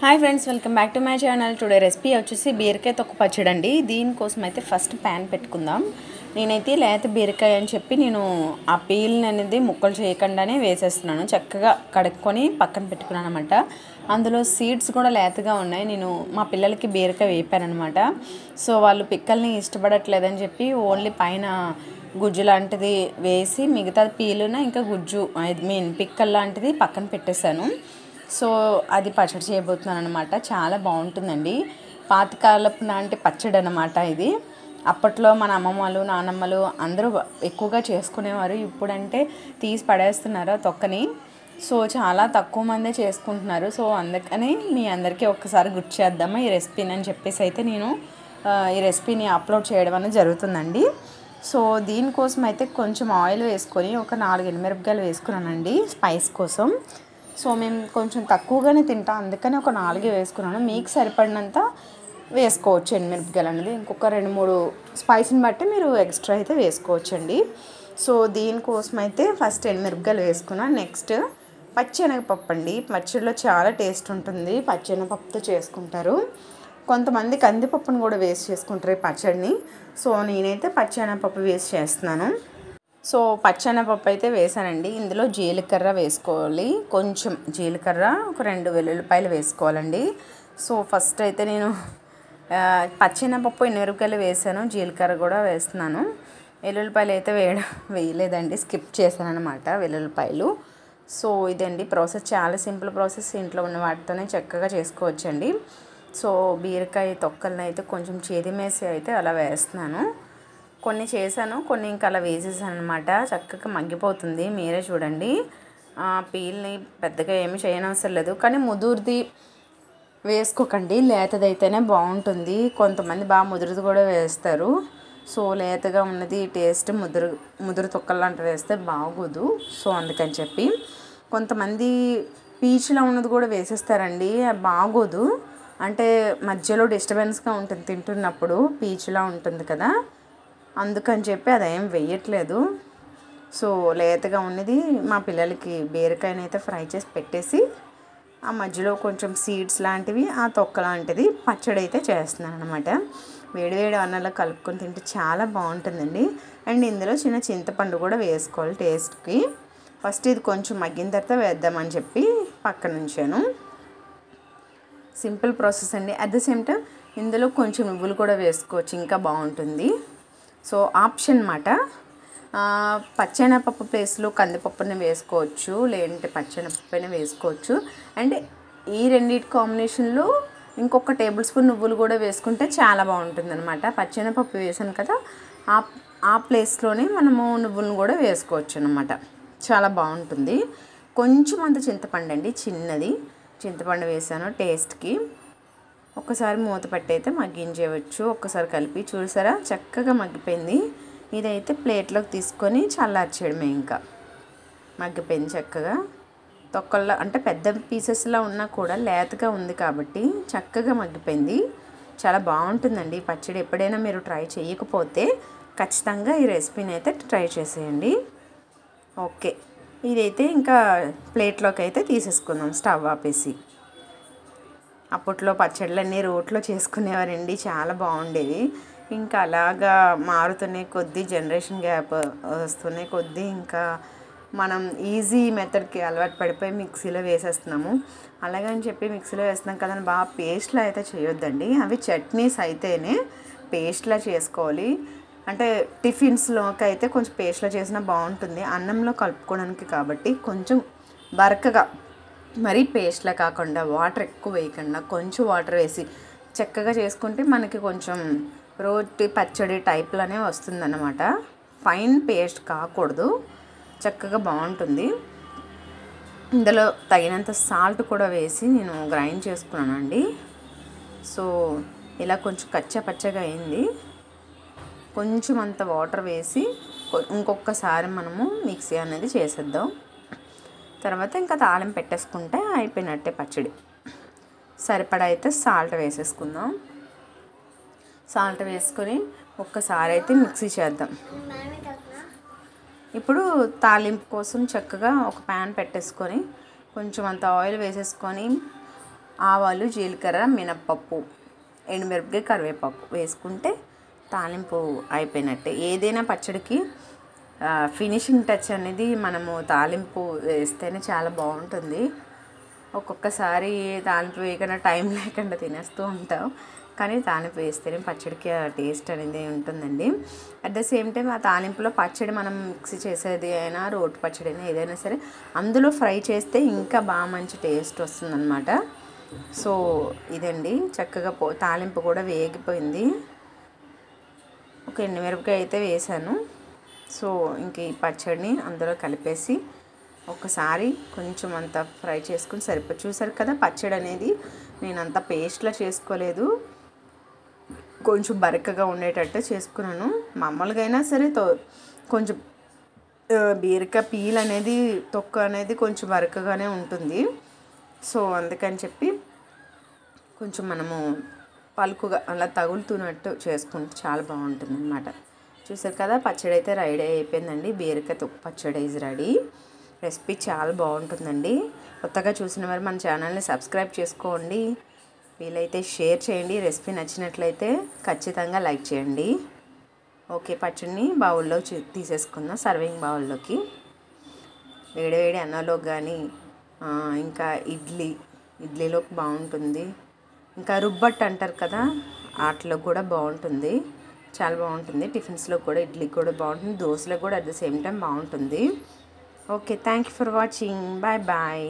Hi friends, welcome back to my channel. Today recipe వచ్చేసి బీరకాయ తొక్కు పచ్చడి అండి. దీనికోసం అయితే ఫస్ట్ ప్యాన్ పెట్టుకుందాం. నేనైతే లేత బీరకాయ అని చెప్పి నేను ఆ పీల్ని అనేది ముక్కలు చేయకుండానే వేసేస్తున్నాను. చక్కగా కడుక్కొని పక్కన పెట్టుకున్నాను అనమాట. అందులో సీడ్స్ కూడా లేతగా ఉన్నాయి. నేను మా పిల్లలకి బీరకాయ వేపానమాట. సో వాళ్ళు పిక్కల్ని ఇష్టపడట్లేదని చెప్పి ఓన్లీ పైన గుజ్జు లాంటిది వేసి మిగతా పీలున ఇంకా గుజ్జు పిక్కల్ లాంటిది పక్కన పెట్టేశాను. సో అది పచ్చడి చేయబోతున్నాను అనమాట. చాలా బాగుంటుందండి. పాతకాలపు లాంటి పచ్చడి అనమాట ఇది. అప్పట్లో మన అమ్మమ్మలు నానమ్మలు అందరూ ఎక్కువగా చేసుకునేవారు. ఇప్పుడంటే తీసి పడేస్తున్నారు తొక్కని. సో చాలా తక్కువ మందే చేసుకుంటున్నారు. సో అందుకని మీ అందరికీ ఒక్కసారి గుర్తు చేద్దామా ఈ రెసిపీని అని చెప్పేసి అయితే నేను ఈ రెసిపీని అప్లోడ్ చేయడం అనేది జరుగుతుందండి. సో దీనికోసం అయితే కొంచెం ఆయిల్ వేసుకొని ఒక 4 ఎండుమిరపకాయలు వేసుకున్నానండి స్పైస్ కోసం. సో మేము కొంచెం తక్కువగానే తింటాం, అందుకని ఒక 4 వేసుకున్నాను. మీకు సరిపడినంత వేసుకోవచ్చు ఎండుమిరపకాయలు అనేది. ఇంకొక 2-3 స్పైస్ని బట్టి మీరు ఎక్స్ట్రా అయితే వేసుకోవచ్చండి. సో దీనికోసం అయితే ఫస్ట్ ఎండుమిరపకాయలు వేసుకున్నాను. నెక్స్ట్ పచ్చెనగపప్పు అండి. పచ్చడిలో చాలా టేస్ట్ ఉంటుంది. పచ్చెనగపప్పుతో చేసుకుంటారు. కొంతమంది కందిపప్పును కూడా వేస్ట్ చేసుకుంటారు ఈ పచ్చడిని. సో నేనైతే పచ్చెనగపప్పు వేస్ట్ చేస్తున్నాను. సో పచ్చెనగపప్పు అయితే వేసానండి. ఇందులో జీలకర్ర వేసుకోవాలి. కొంచెం జీలకర్ర, ఒక 2 వెల్లుల్లిపాయలు వేసుకోవాలండి. సో ఫస్ట్ అయితే నేను పచ్చెనగపప్పు ఎండుమిరపకాయలు వేసాను, జీలకర్ర కూడా వేస్తున్నాను. వెల్లుల్లిపాయలు అయితే వేయలేదండి, స్కిప్ చేశాను అనమాట వెల్లుల్లిపాయలు. సో ఇదండి ప్రాసెస్. చాలా సింపుల్ ప్రాసెస్. ఇంట్లో ఉన్న వాటితోనే చక్కగా చేసుకోవచ్చండి. సో బీరకాయ తొక్కలను అయితే కొంచెం చేదిమేసి అయితే అలా వేస్తున్నాను. కొన్ని చేశాను, కొన్ని ఇంకా అలా వేసేసాను అనమాట. చక్కగా మగ్గిపోతుంది. మీరే చూడండి. పీల్ని పెద్దగా ఏమి చేయనవసరం లేదు, కానీ ముదురుది వేసుకోకండి, లేతదైతేనే బాగుంటుంది. కొంతమంది బాగా ముదురుది కూడా వేస్తారు. సో లేతగా ఉన్నది టేస్ట్ ముదురు తొక్కలు లాంటివి వేస్తే బాగోదు. సో అందుకని చెప్పి కొంతమంది పీచులా ఉన్నది కూడా వేసేస్తారండి, బాగోదు. అంటే మధ్యలో డిస్టర్బెన్స్గా ఉంటుంది తింటున్నప్పుడు, పీచులా ఉంటుంది కదా, అందుకని చెప్పి అదేం వేయట్లేదు. సో లేతగా ఉన్నది మా పిల్లలకి బీరకాయనైతే ఫ్రై చేసి పెట్టేసి ఆ మధ్యలో కొంచెం సీడ్స్ లాంటివి, ఆ తొక్క లాంటిది పచ్చడి అయితే చేస్తున్నాను అనమాట. వేడివేడి అన్నంలో కలుపుకొని తింటే చాలా బాగుంటుందండి. అండ్ ఇందులో చిన్న చింతపండు కూడా వేసుకోవాలి టేస్ట్కి. ఫస్ట్ ఇది కొంచెం మగ్గిన తర్వాత వేద్దామని చెప్పి పక్కన ఉంచాను. సింపుల్ ప్రాసెస్ అండి. అట్ ద సేమ్ టైం ఇందులో కొంచెం నువ్వులు కూడా వేసుకోవచ్చు, ఇంకా బాగుంటుంది. సో ఆప్షన్ అన్నమాట. పచ్చెనగపప్పు ప్లేస్లో కందిపప్పుని వేసుకోవచ్చు, లేదంటే పచ్చెనగపప్పుని వేసుకోవచ్చు. అండ్ ఈ రెండింటి కాంబినేషన్లో ఇంకొక టేబుల్ స్పూన్ నువ్వులు కూడా వేసుకుంటే చాలా బాగుంటుంది అనమాట. పచ్చెనగపప్పు వేసాను కదా, ఆ ప్లేస్లోనే మనము నువ్వులను కూడా వేసుకోవచ్చు అనమాట. చాలా బాగుంటుంది. కొంచెం అంత చింతపండు అండి, చిన్నది చింతపండు వేసాను టేస్ట్కి. ఒక్కసారి మూత పట్టి అయితే మగ్గించేయవచ్చు. ఒక్కసారి కలిపి చూసారా, చక్కగా మగ్గిపోయింది. ఇదైతే ప్లేట్లోకి తీసుకొని చల్లార్చేయడమే. ఇంకా మగ్గిపోయింది చక్కగా. తొక్కల్లో అంటే పెద్ద పీసెస్లా ఉన్నా కూడా లేతగా ఉంది కాబట్టి చక్కగా మగ్గిపోయింది. చాలా బాగుంటుందండి ఈ పచ్చడి. ఎప్పుడైనా మీరు ట్రై చేయకపోతే ఖచ్చితంగా ఈ రెసిపీని అయితే ట్రై చేసేయండి. ఓకే, ఇదైతే ఇంకా ప్లేట్లోకి అయితే తీసేసుకుందాం స్టవ్ ఆపేసి. అప్పట్లో పచ్చళ్ళన్నీ రోట్లో చేసుకునేవారండి, చాలా బాగుండేవి. ఇంకా అలాగా మారుతునే కొద్దీ, జనరేషన్ గ్యాప్ వస్తునే కొద్దీ ఇంకా మనం ఈజీ మెథడ్కి అలవాటు పడిపోయి మిక్సీలో వేసేస్తున్నాము. అలాగని చెప్పి మిక్సీలో వేస్తున్నాం కదా అని బాగా పేస్ట్లా అయితే చేయొద్దండి. అవి చట్నీస్ అయితేనే పేస్ట్లా చేసుకోవాలి. అంటే టిఫిన్స్లోకి అయితే కొంచెం పేస్ట్లా చేసినా బాగుంటుంది, అన్నంలో కలుపుకోవడానికి కాబట్టి కొంచెం బరకగా, మరీ పేస్ట్లా కాకుండా వాటర్ ఎక్కువ వేయకుండా కొంచెం వాటర్ వేసి చక్కగా చేసుకుంటే మనకి కొంచెం రోటి పచ్చడి టైప్లోనే వస్తుందన్నమాట. ఫైన్ పేస్ట్ కాకూడదు, చక్కగా బాగుంటుంది. ఇందులో తగినంత సాల్ట్ కూడా వేసి నేను గ్రైండ్ చేసుకున్నానండి. సో ఇలా కొంచెం కచ్చా పచ్చగా అయింది. కొంచెం అంత వాటర్ వేసి ఇంకొకసారి మనము మిక్సీ అనేది చేసేద్దాం. తర్వాత ఇంకా తాళం పెట్టేసుకుంటే అయిపోయినట్టే పచ్చడి. సరిపడా అయితే సాల్ట్ వేసేసుకుందాం. సాల్ట్ వేసుకొని ఒక్కసారి అయితే మిక్సీ చేద్దాం. ఇప్పుడు తాలింపు కోసం చక్కగా ఒక ప్యాన్ పెట్టేసుకొని కొంచెం అంత ఆయిల్ వేసేసుకొని ఆవాలు, జీలకర్ర, మినప్పప్పు, ఎండుమిరపకాయ, కరివేపాకు వేసుకుంటే తాలింపు అయిపోయినట్టే. ఏదైనా పచ్చడికి ఫినిషింగ్ టచ్ అనేది మనము తాలింపు వేస్తేనే చాలా బాగుంటుంది. ఒక్కొక్కసారి తాలింపు వేయకుండా టైం లేకుండా తినేస్తూ ఉంటాం, కానీ తాలింపు వేస్తేనే పచ్చడికి ఆ టేస్ట్ అనేది ఉంటుందండి. అట్ ద సేమ్ టైం ఆ తాలింపులో పచ్చడి మనం మిక్సీ చేసేది అయినా, రోటి పచ్చడి అయినా ఏదైనా సరే అందులో ఫ్రై చేస్తే ఇంకా బాగా మంచి టేస్ట్ వస్తుందన్నమాట. సో ఇదండి, చక్కగా తాలింపు కూడా వేగిపోయింది. ఒక ఎండుమిరపకాయ అయితే వేసాను. సో ఇంక ఈ పచ్చడిని అందులో కలిపేసి ఒకసారి కొంచెం అంతా ఫ్రై చేసుకుని సరిపోయి. చూసారు కదా, పచ్చడి అనేది నేను అంత పేస్ట్లా చేసుకోలేదు, కొంచెం బరకగా ఉండేటట్టు చేసుకున్నాను. మామూలుగా అయినా సరే కొంచెం బీరకాయ పీల్ అనేది, తొక్క అనేది కొంచెం బరకగానే ఉంటుంది. సో అందుకని చెప్పి కొంచెం మనము పలుకుగా అలా తగులుతున్నట్టు చేసుకుంటే చాలా బాగుంటుంది అన్నమాట. చూసారు కదా, పచ్చడి అయితే రెడీ అయిపోయిందండి. బీరకాయ తొక్కు పచ్చడి ఈజ్ రెడీ. రెసిపీ చాలా బాగుంటుందండి. కొత్తగా చూసిన వారు మన ఛానల్ని సబ్స్క్రైబ్ చేసుకోండి, వీలైతే షేర్ చేయండి. రెసిపీ నచ్చినట్లయితే ఖచ్చితంగా లైక్ చేయండి. ఓకే, పచ్చడిని బౌల్లో తీసేసుకుందాం, సర్వింగ్ బౌల్లోకి. వేడివేడి అన్నంలో కానీ, ఇంకా ఇడ్లీలోకి బాగుంటుంది. ఇంకా రుబ్బట్టు అంటారు కదా, వాటిలో కూడా బాగుంటుంది, చాలా బాగుంటుంది. టిఫిన్స్లో కూడా, ఇడ్లీకి కూడా బాగుంటుంది, దోశలో కూడా అట్ ద సేమ్ టైం బాగుంటుంది. Okay, thank you for watching. Bye bye.